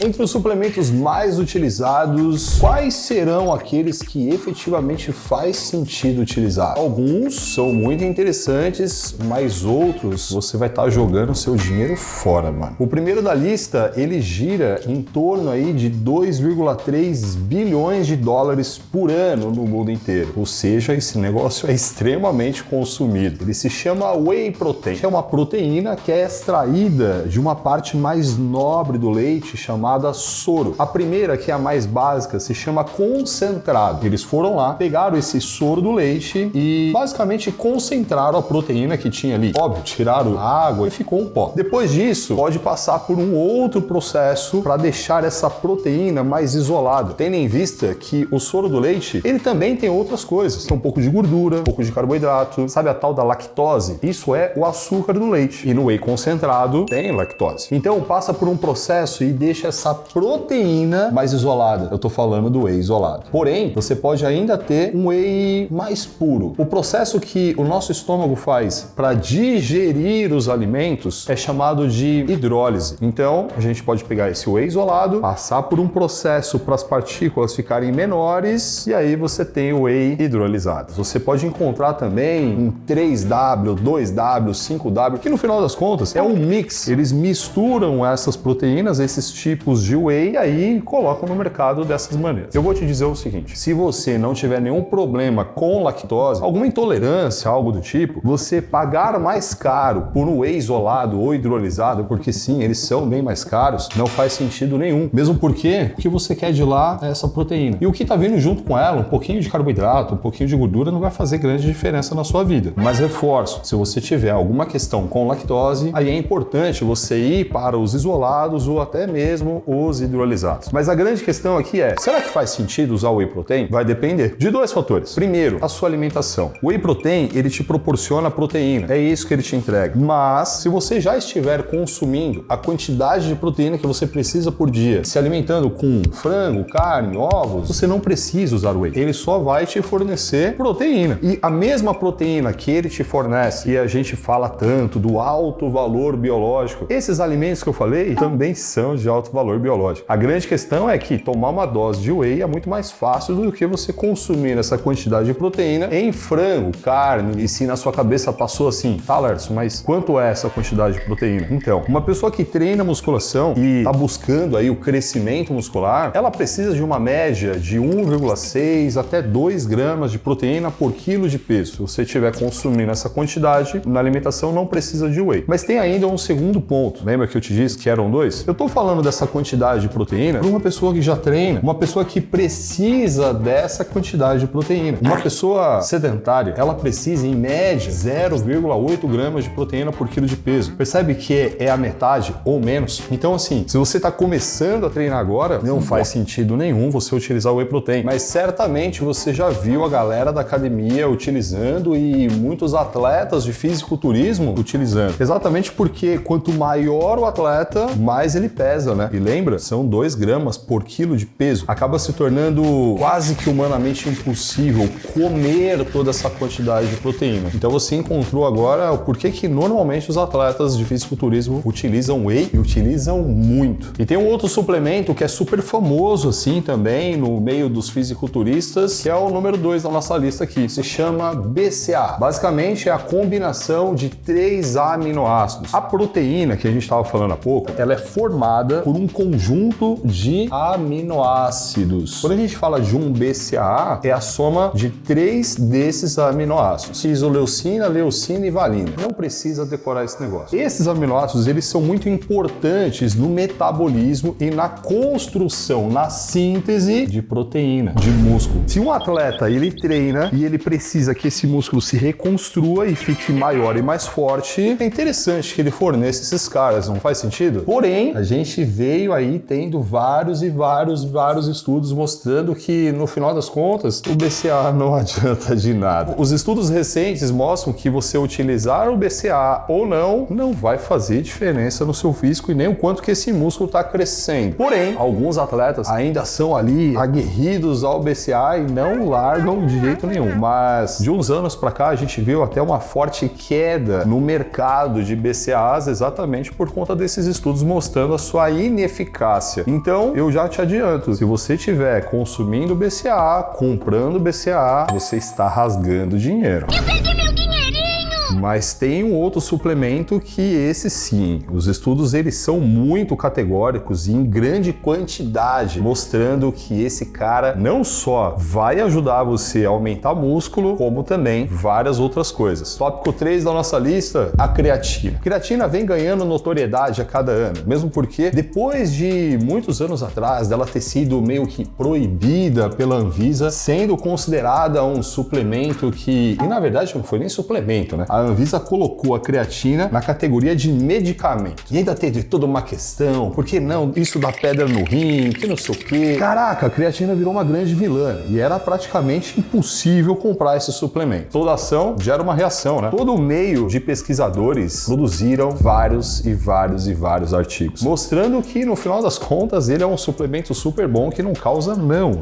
Entre os suplementos mais utilizados, quais serão aqueles que efetivamente faz sentido utilizar? Alguns são muito interessantes, mas outros você vai estar jogando seu dinheiro fora, mano. O primeiro da lista, ele gira em torno aí de 2,3 bilhões de dólares por ano no mundo inteiro. Ou seja, esse negócio é extremamente consumido. Ele se chama Whey Protein. É uma proteína que é extraída de uma parte mais nobre do leite chamada soro. A primeira, que é a mais básica, se chama concentrado. Eles foram lá, pegaram esse soro do leite e basicamente concentraram a proteína que tinha ali. Óbvio, tiraram a água e ficou um pó. Depois disso, pode passar por um outro processo para deixar essa proteína mais isolada. Tendo em vista que o soro do leite, ele também tem outras coisas. Tem um pouco de gordura, um pouco de carboidrato. Sabe a tal da lactose? Isso é o açúcar do leite. E no whey concentrado tem lactose. Então passa por um processo e deixa essa proteína mais isolada. Eu tô falando do whey isolado. Porém, você pode ainda ter um whey mais puro. O processo que o nosso estômago faz para digerir os alimentos é chamado de hidrólise. Então, a gente pode pegar esse whey isolado, passar por um processo para as partículas ficarem menores e aí você tem o whey hidrolisado. Você pode encontrar também um 3W, 2W, 5W, que no final das contas é um mix. Eles misturam essas proteínas, esses tipos de whey e aí colocam no mercado dessas maneiras. Eu vou te dizer o seguinte, se você não tiver nenhum problema com lactose, alguma intolerância, algo do tipo, você pagar mais caro por um whey isolado ou hidrolisado, porque sim, eles são bem mais caros, não faz sentido nenhum. Mesmo porque o que você quer de lá é essa proteína. E o que tá vindo junto com ela, um pouquinho de carboidrato, um pouquinho de gordura, não vai fazer grande diferença na sua vida. Mas reforço, se você tiver alguma questão com lactose, aí é importante você ir para os isolados ou até mesmo os hidrolisados. Mas a grande questão aqui é, será que faz sentido usar o whey protein? Vai depender de dois fatores. Primeiro, a sua alimentação. O whey protein, ele te proporciona proteína. É isso que ele te entrega. Mas, se você já estiver consumindo a quantidade de proteína que você precisa por dia, se alimentando com frango, carne, ovos, você não precisa usar o whey. Ele só vai te fornecer proteína. E a mesma proteína que ele te fornece, e a gente fala tanto do alto valor biológico, esses alimentos que eu falei também são de alto valor biológico. A grande questão é que tomar uma dose de whey é muito mais fácil do que você consumir essa quantidade de proteína em frango, carne, e se na sua cabeça passou assim, tá, Lerson, mas quanto é essa quantidade de proteína? Então, uma pessoa que treina musculação e tá buscando aí o crescimento muscular, ela precisa de uma média de 1,6 até 2 gramas de proteína por quilo de peso. Se você estiver consumindo essa quantidade, na alimentação não precisa de whey. Mas tem ainda um segundo ponto. Lembra que eu te disse que eram dois? Eu tô falando dessa quantidade de proteína para uma pessoa que já treina, uma pessoa que precisa dessa quantidade de proteína. Uma pessoa sedentária, ela precisa em média 0,8 gramas de proteína por quilo de peso. Percebe que é a metade ou menos? Então assim, se você está começando a treinar agora, não faz sentido nenhum você utilizar o whey protein, mas certamente você já viu a galera da academia utilizando e muitos atletas de fisiculturismo utilizando. Exatamente porque quanto maior o atleta, mais ele pesa, né? E lembra, são 2 gramas por quilo de peso. Acaba se tornando quase que humanamente impossível comer toda essa quantidade de proteína. Então você encontrou agora o porquê que normalmente os atletas de fisiculturismo utilizam whey e utilizam muito. E tem um outro suplemento que é super famoso assim também no meio dos fisiculturistas, que é o número 2 da nossa lista aqui. Se chama BCAA. Basicamente é a combinação de 3 aminoácidos. A proteína que a gente estava falando há pouco, ela é formada por um conjunto de aminoácidos. Quando a gente fala de um BCAA, é a soma de 3 desses aminoácidos. Isoleucina, leucina e valina. Não precisa decorar esse negócio. Esses aminoácidos, eles são muito importantes no metabolismo e na construção, na síntese de proteína, de músculo. Se um atleta, ele treina e ele precisa que esse músculo se reconstrua e fique maior e mais forte, é interessante que ele forneça esses caras, não faz sentido? Porém, a gente veio aí tendo vários estudos mostrando que, no final das contas, o BCAA não adianta de nada. Os estudos recentes mostram que você utilizar o BCAA ou não vai fazer diferença no seu físico e nem o quanto que esse músculo está crescendo. Porém, alguns atletas ainda são ali aguerridos ao BCAA e não largam de jeito nenhum. Mas de uns anos para cá a gente viu até uma forte queda no mercado de BCAAs exatamente por conta desses estudos mostrando a sua ineficiência eficácia. Então, eu já te adianto, se você estiver consumindo BCAA, comprando BCAA, você está rasgando dinheiro. Eu perdi meu dinheirinho! Mas tem um outro suplemento que esse sim, os estudos eles são muito categóricos e em grande quantidade, mostrando que esse cara não só vai ajudar você a aumentar músculo, como também várias outras coisas. Tópico 3 da nossa lista, a creatina. A creatina vem ganhando notoriedade a cada ano, mesmo porque depois de muitos anos atrás dela ter sido meio que proibida pela Anvisa, sendo considerada um suplemento que, e na verdade não foi nem suplemento, né? A Anvisa colocou a creatina na categoria de medicamento. E ainda teve toda uma questão, por que não? Isso dá pedra no rim, que não sei o quê. Caraca, a creatina virou uma grande vilã e era praticamente impossível comprar esse suplemento. Toda ação gera uma reação, né? Todo meio de pesquisadores produziram vários artigos, mostrando que no final das contas ele é um suplemento super bom que não causa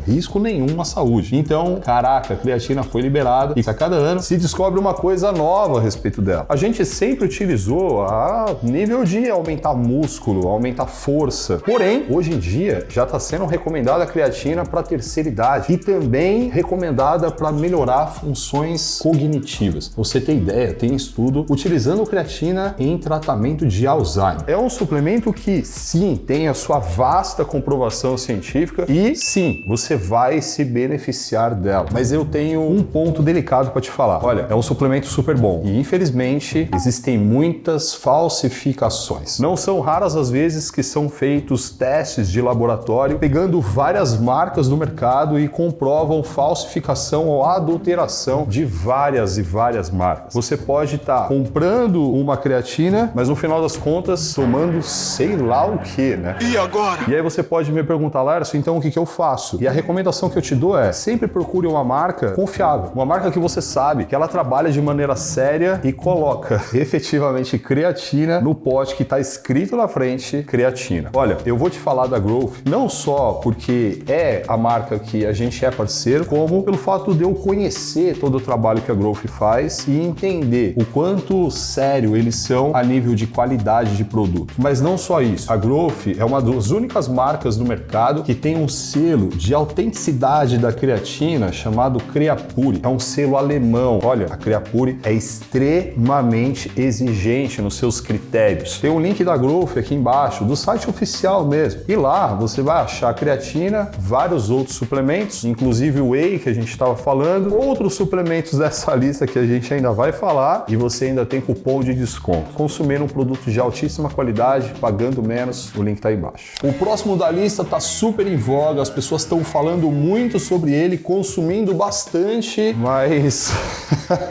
risco nenhum à saúde. Então, caraca, a creatina foi liberada e a cada ano se descobre uma coisa nova a respeito dela. A gente sempre utilizou a nível de aumentar músculo, aumentar força. Porém, hoje em dia já está sendo recomendada a creatina para a terceira idade e também recomendada para melhorar funções cognitivas. Você tem ideia, tem estudo utilizando creatina em tratamento de Alzheimer. É um suplemento que sim, tem a sua vasta comprovação científica e sim, você vai se beneficiar dela. Mas eu tenho um ponto delicado para te falar. Olha, é um suplemento super bom e infelizmente existem muitas falsificações. Não são raras as vezes que são feitos testes de laboratório pegando várias marcas do mercado e comprovam falsificação ou adulteração de várias marcas. Você pode estar comprando uma creatina, mas no final das contas tomando sei lá o que, né? E agora? E aí você pode me perguntar, Lércio, então o que eu faço? E a recomendação que eu te dou é sempre procure uma marca confiável, uma marca que você sabe que ela trabalha de maneira séria e coloca efetivamente creatina no pote que está escrito na frente creatina. Olha, eu vou te falar da Growth não só porque é a marca que a gente é parceiro, como pelo fato de eu conhecer todo o trabalho que a Growth faz e entender o quanto sério eles são a nível de qualidade de produto. Mas não só isso, a Growth é uma das únicas marcas no mercado que tem um selo de autenticidade da creatina chamado Creapure. É um selo alemão. Olha, a Creapure é extremamente exigente nos seus critérios. Tem um link da Growth aqui embaixo, do site oficial mesmo. E lá você vai achar creatina, vários outros suplementos, inclusive o whey que a gente estava falando, outros suplementos dessa lista que a gente ainda vai falar e você ainda tem cupom de desconto. Consumindo um produto de altíssima qualidade, pagando menos, o link está aí embaixo. O próximo da lista está super em voga, as pessoas estão falando muito sobre ele, consumindo bastante, mas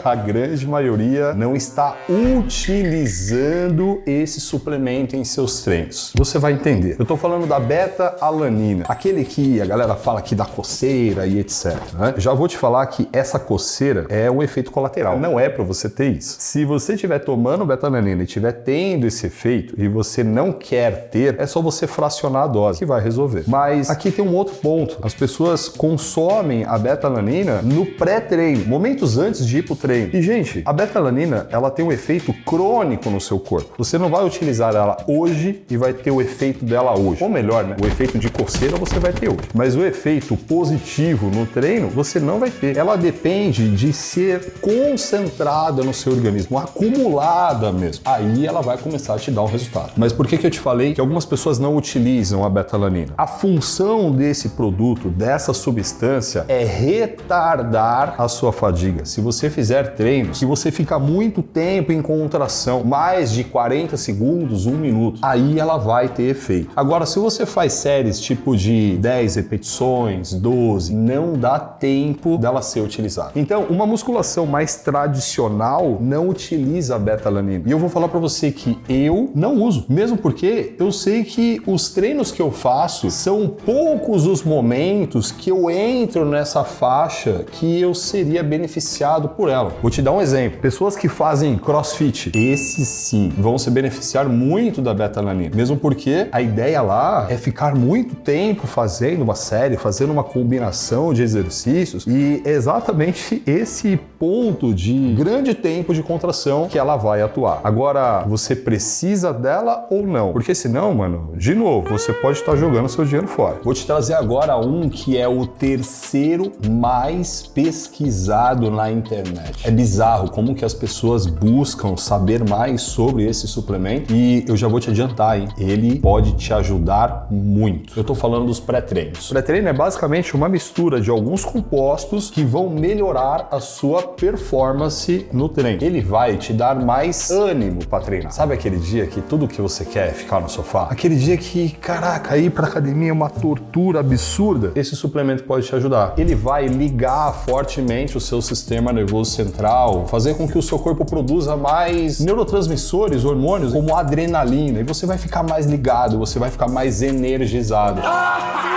a grande maioria não está utilizando esse suplemento em seus treinos. Você vai entender. Eu estou falando da beta-alanina, aquele que a galera fala que dá coceira e etc. Né? Já vou te falar que essa coceira é um efeito colateral, não é para você ter isso. Se você estiver tomando beta-alanina e estiver tendo esse efeito e você não quer ter, é só você fracionar a dose que vai resolver. Mas aqui tem um outro ponto. As pessoas consomem a beta-alanina no pré-treino, momentos antes de ir pro treino. E gente, a beta-alanina, ela tem um efeito crônico no seu corpo. Você não vai utilizar ela hoje e vai ter o efeito dela hoje. Ou melhor, né? O efeito de coceira você vai ter hoje. Mas o efeito positivo no treino, você não vai ter. Ela depende de ser concentrada no seu organismo, acumulada mesmo. Aí ela vai começar a te dar um resultado. Mas por que eu te falei que algumas pessoas não utilizam a beta-alanina? A função desse produto, dessa substância, é retardar a sua fadiga. Se você fizer treinos, se você ficar muito tempo em contração, mais de 40 segundos, 1 minuto, aí ela vai ter efeito. Agora, se você faz séries tipo de 10 repetições, 12, não dá tempo dela ser utilizada. Então, uma musculação mais tradicional não utiliza a beta-alanina. E eu vou falar pra você que eu não uso, mesmo porque eu sei que os treinos que eu faço são poucos os momentos que eu entro nessa faixa que eu seria beneficiado por ela. Vou te dar um exemplo. Pessoas que fazem crossfit, esses sim vão se beneficiar muito da beta-alanina, mesmo porque a ideia lá é ficar muito tempo fazendo uma série, fazendo uma combinação de exercícios, e é exatamente esse ponto de grande tempo de contração que ela vai atuar. Agora, você precisa dela ou não? Porque senão, mano, de novo, você pode estar jogando seu dinheiro fora. Vou te trazer agora um que é o terceiro mais pesquisado na internet. É bizarro como que as pessoas buscam saber mais sobre esse suplemento, e eu já vou te adiantar, hein? Ele pode te ajudar muito. Eu tô falando dos pré-treinos. Pré-treino é basicamente uma mistura de alguns compostos que vão melhorar a sua performance no treino. Ele vai te dar mais ânimo para treinar. Sabe aquele dia que tudo que você quer é ficar no sofá? Aquele dia que, caraca, ir pra academia é uma tortura absurda? Esse suplemento pode te ajudar. Ele vai ligar fortemente o seu sistema nervoso central, fazer com que o seu corpo produza mais neurotransmissores, hormônios, como adrenalina, e você vai ficar mais ligado, você vai ficar mais energizado.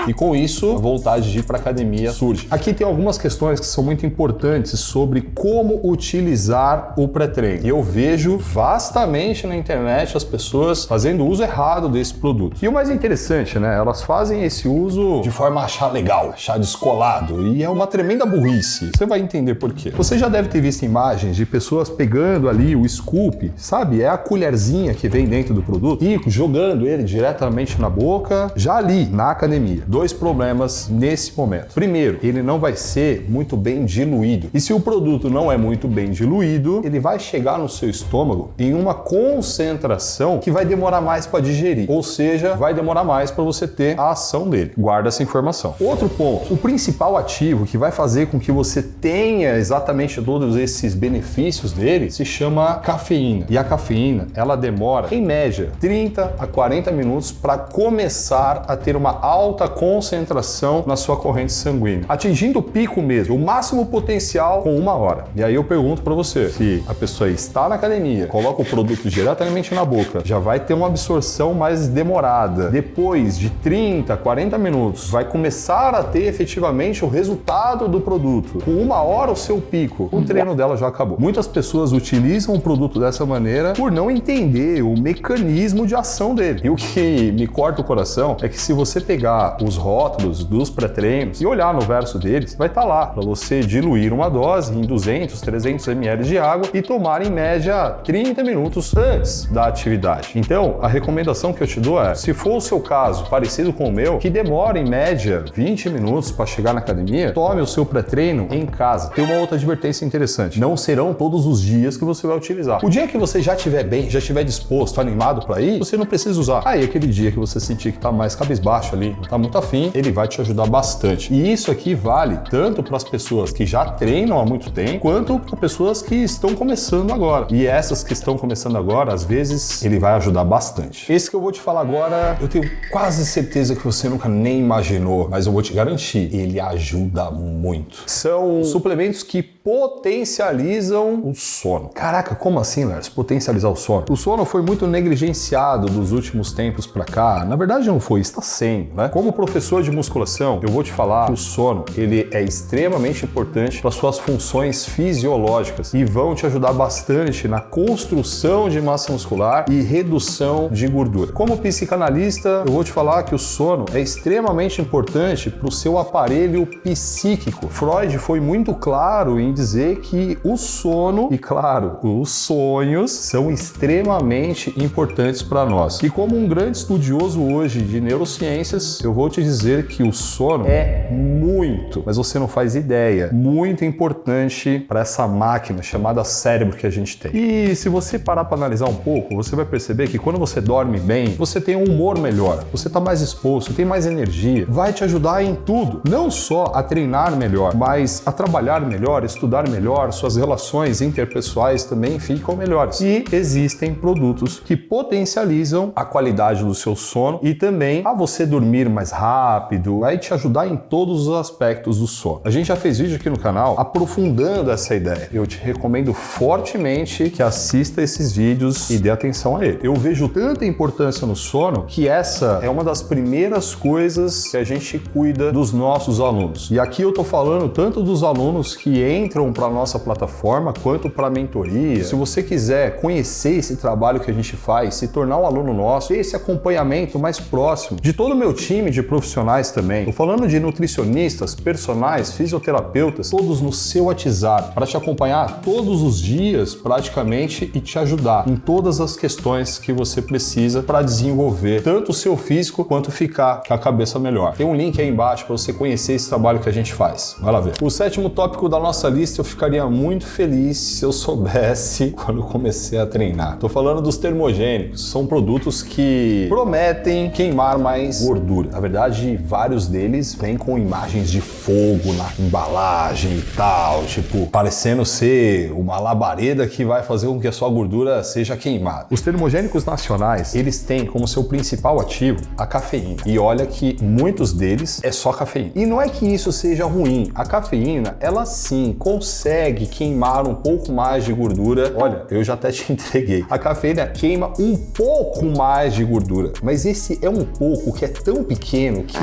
E com isso, a vontade de ir para academia surge. Aqui tem algumas questões que são muito importantes sobre como utilizar o pré-treino. E eu vejo vastamente na internet as pessoas fazendo uso errado desse produto. E o mais interessante, né? Elas fazem esse uso de forma a achar legal, achar descolado, e é uma tremenda burrice. Você vai entender por quê. Você já deve ter visto imagens de pessoas pegando ali o scoop, sabe? É a colherzinha que vem dentro do produto e jogando ele diretamente na boca, já ali na academia. Dois problemas nesse momento. Primeiro, ele não vai ser muito bem diluído. E se o produto não é muito bem diluído, ele vai chegar no seu estômago em uma concentração que vai demorar mais para digerir. Ou seja, vai demorar mais para você ter a ação dele. Guarda essa informação. Outro ponto, o principal ativo que vai fazer com que você tenha exatamente todos esses benefícios dele se chama cafeína. E a cafeína, ela demora, em média, 30 a 40 minutos para começar a ter uma alta concentração na sua corrente sanguínea, atingindo o pico mesmo, o máximo potencial com 1 hora. E aí eu pergunto para você, se a pessoa está na academia, coloca o produto diretamente na boca, já vai ter uma absorção mais demorada. Depois de 30, 40 minutos, vai começar a ter efetivamente o resultado do produto. Com 1 hora o seu pico, o treino dela já acabou. Muitas pessoas utilizam o produto dessa maneira por não entender o mecanismo de ação dele. E o que me corta o coração é que se você pegar os rótulos dos pré-treinos e olhar no verso deles, vai estar lá para você diluir uma dose em 200, 300 ml de água e tomar em média 30 minutos antes da atividade. Então, a recomendação que eu te dou é, se for o seu caso parecido com o meu, que demora em média 20 minutos para chegar na academia, tome o seu pré-treino em casa. Tem uma outra advertência interessante, não serão todos os dias que você vai utilizar. O dia que você já estiver bem, já estiver disposto, animado para ir, você não precisa usar. Aí aquele dia que você sentir que tá mais cabisbaixo ali, não tá muito afim, ele vai te ajudar bastante. E isso aqui vale tanto para as pessoas que já treinam há muito tempo, quanto para pessoas que estão começando agora. E essas que estão começando agora, às vezes, ele vai ajudar bastante. Esse que eu vou te falar agora, eu tenho quase certeza que você nunca nem imaginou, mas eu vou te garantir, ele ajuda muito. São suplementos que potencializam o sono. Caraca, como assim, Lars? Potencializar o sono? O sono foi muito negligenciado dos últimos tempos pra cá. Na verdade não foi, está sendo, né? Como professor de musculação, eu vou te falar que o sono, ele é extremamente importante para suas funções fisiológicas e vão te ajudar bastante na construção de massa muscular e redução de gordura. Como psicanalista, eu vou te falar que o sono é extremamente importante para o seu aparelho psíquico. Freud foi muito claro em dizer que o sono e, claro, os sonhos são extremamente importantes para nós. E como um grande estudioso hoje de neurociências, eu vou te dizer que o sono é muito, mas você não faz ideia, muito importante para essa máquina chamada cérebro que a gente tem. E se você parar para analisar um pouco, você vai perceber que quando você dorme bem, você tem um humor melhor, você está mais exposto, tem mais energia, vai te ajudar em tudo, não só a treinar melhor, mas a trabalhar melhor, estudar melhor, suas relações interpessoais também ficam melhores. E existem produtos que potencializam a qualidade do seu sono e também a você dormir mais rápido, rápido, vai te ajudar em todos os aspectos do sono. A gente já fez vídeo aqui no canal aprofundando essa ideia. Eu te recomendo fortemente que assista esses vídeos e dê atenção a ele. Eu vejo tanta importância no sono que essa é uma das primeiras coisas que a gente cuida dos nossos alunos. E aqui eu tô falando tanto dos alunos que entram para nossa plataforma quanto para a mentoria. Se você quiser conhecer esse trabalho que a gente faz, se tornar um aluno nosso, ter esse acompanhamento mais próximo de todo o meu time de profissionais também. Tô falando de nutricionistas, personagens, fisioterapeutas, todos no seu WhatsApp, para te acompanhar todos os dias praticamente e te ajudar em todas as questões que você precisa para desenvolver tanto o seu físico quanto ficar com a cabeça melhor. Tem um link aí embaixo para você conhecer esse trabalho que a gente faz. Vai lá ver. O sétimo tópico da nossa lista, eu ficaria muito feliz se eu soubesse quando comecei a treinar. Tô falando dos termogênicos. São produtos que prometem queimar mais gordura. Na verdade, vários deles vêm com imagens de fogo na embalagem e tal, tipo, parecendo ser uma labareda que vai fazer com que a sua gordura seja queimada. Os termogênicos nacionais, eles têm como seu principal ativo a cafeína. E olha que muitos deles é só cafeína. E não é que isso seja ruim. A cafeína, ela sim consegue queimar um pouco mais de gordura. Olha, eu já até te entreguei. A cafeína queima um pouco mais de gordura, mas esse é um pouco que é tão pequeno que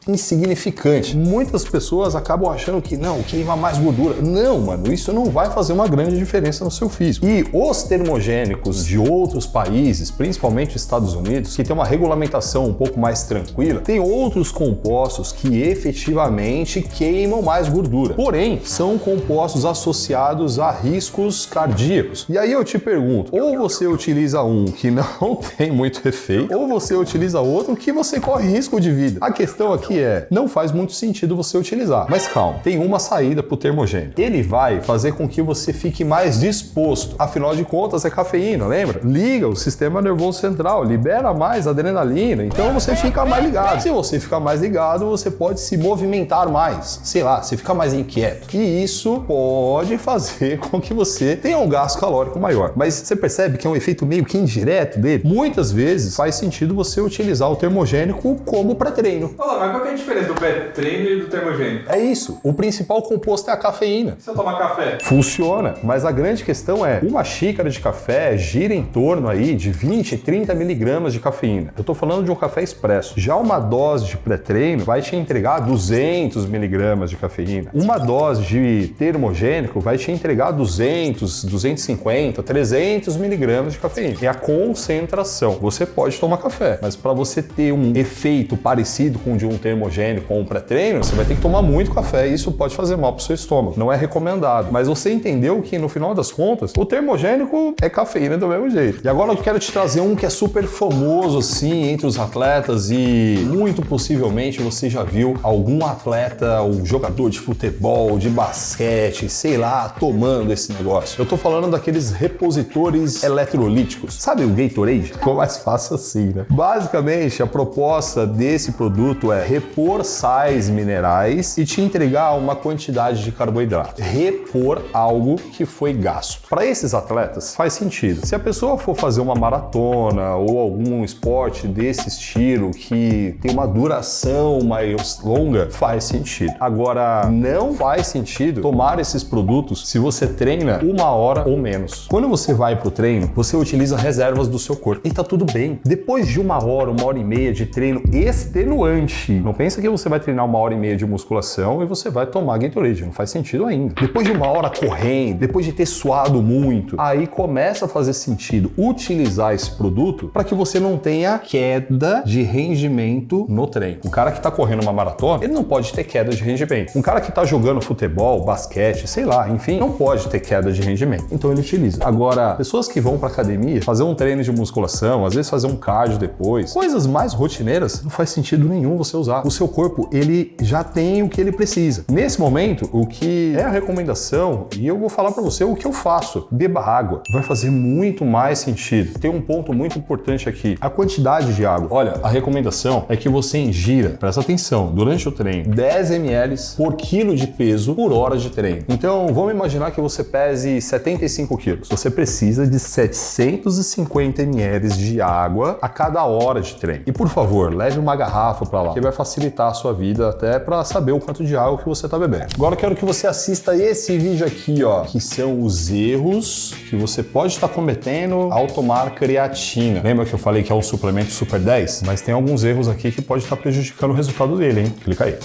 insignificante. Muitas pessoas acabam achando que não, queima mais gordura. Não, mano, isso não vai fazer uma grande diferença no seu físico. E os termogênicos de outros países, principalmente Estados Unidos, que tem uma regulamentação um pouco mais tranquila, tem outros compostos que efetivamente queimam mais gordura. Porém, são compostos associados a riscos cardíacos. E aí eu te pergunto, ou você utiliza um que não tem muito efeito, ou você utiliza outro que você corre risco de vida. A questão aqui não faz muito sentido você utilizar. Mas calma, tem uma saída pro termogênico. Ele vai fazer com que você fique mais disposto. Afinal de contas, é cafeína, lembra? Liga o sistema nervoso central, libera mais adrenalina, então você fica mais ligado. Se você ficar mais ligado, você pode se movimentar mais. Sei lá, você fica mais inquieto. E isso pode fazer com que você tenha um gasto calórico maior. Mas você percebe que é um efeito meio que indireto dele? Muitas vezes faz sentido você utilizar o termogênico como pré-treino. Olá, mas qual que é a diferença do pré-treino e do termogênico? É isso. O principal composto é a cafeína. Se eu tomar café? Funciona, mas a grande questão é, uma xícara de café gira em torno aí de 20, 30 miligramas de cafeína. Eu tô falando de um café expresso. Já uma dose de pré-treino vai te entregar 200 miligramas de cafeína. Uma dose de termogênico vai te entregar 200, 250, 300 miligramas de cafeína. É a concentração. Você pode tomar café, mas para você ter um efeito parecido com o de um termogênico ou um pré-treino, você vai ter que tomar muito café e isso pode fazer mal pro seu estômago. Não é recomendado. Mas você entendeu que, no final das contas, o termogênico é cafeína do mesmo jeito. E agora eu quero te trazer um que é super famoso, assim, entre os atletas e muito possivelmente você já viu algum atleta ou jogador de futebol, de basquete, sei lá, tomando esse negócio. Eu tô falando daqueles repositores eletrolíticos. Sabe o Gatorade? Ficou mais fácil assim, né? Basicamente, a proposta desse produto é repor sais minerais e te entregar uma quantidade de carboidrato. Repor algo que foi gasto. Para esses atletas, faz sentido. Se a pessoa for fazer uma maratona ou algum esporte desse estilo que tem uma duração mais longa, faz sentido. Agora, não faz sentido tomar esses produtos se você treina 1 hora ou menos. Quando você vai pro treino, você utiliza reservas do seu corpo e tá tudo bem. Depois de 1 hora, 1h30 de treino extenuante, não pensa que você vai treinar 1h30 de musculação e você vai tomar Gatorade, não faz sentido ainda. Depois de 1 hora correndo, depois de ter suado muito, aí começa a fazer sentido utilizar esse produto para que você não tenha queda de rendimento no treino. O cara que tá correndo uma maratona, ele não pode ter queda de rendimento. Um cara que tá jogando futebol, basquete, sei lá, enfim, não pode ter queda de rendimento. Então ele utiliza. Agora, pessoas que vão pra academia, fazer um treino de musculação, às vezes fazer um cardio depois, coisas mais rotineiras, não faz sentido nenhum você usar. O seu corpo, ele já tem o que ele precisa. Nesse momento, o que é a recomendação, e eu vou falar pra você o que eu faço, beba água. Vai fazer muito mais sentido. Tem um ponto muito importante aqui, a quantidade de água. Olha, a recomendação é que você ingira, presta atenção, durante o treino, 10 ml por quilo de peso por hora de treino. Então, vamos imaginar que você pese 75 quilos. Você precisa de 750 ml de água a cada hora de treino. E, por favor, leve uma garrafa pra lá, que vai facilitar a sua vida, até para saber o quanto de água que você tá bebendo. Agora eu quero que você assista esse vídeo aqui, ó, que são os erros que você pode estar cometendo ao tomar creatina. Lembra que eu falei que é um suplemento super 10? Mas tem alguns erros aqui que pode estar prejudicando o resultado dele, hein? Clica aí.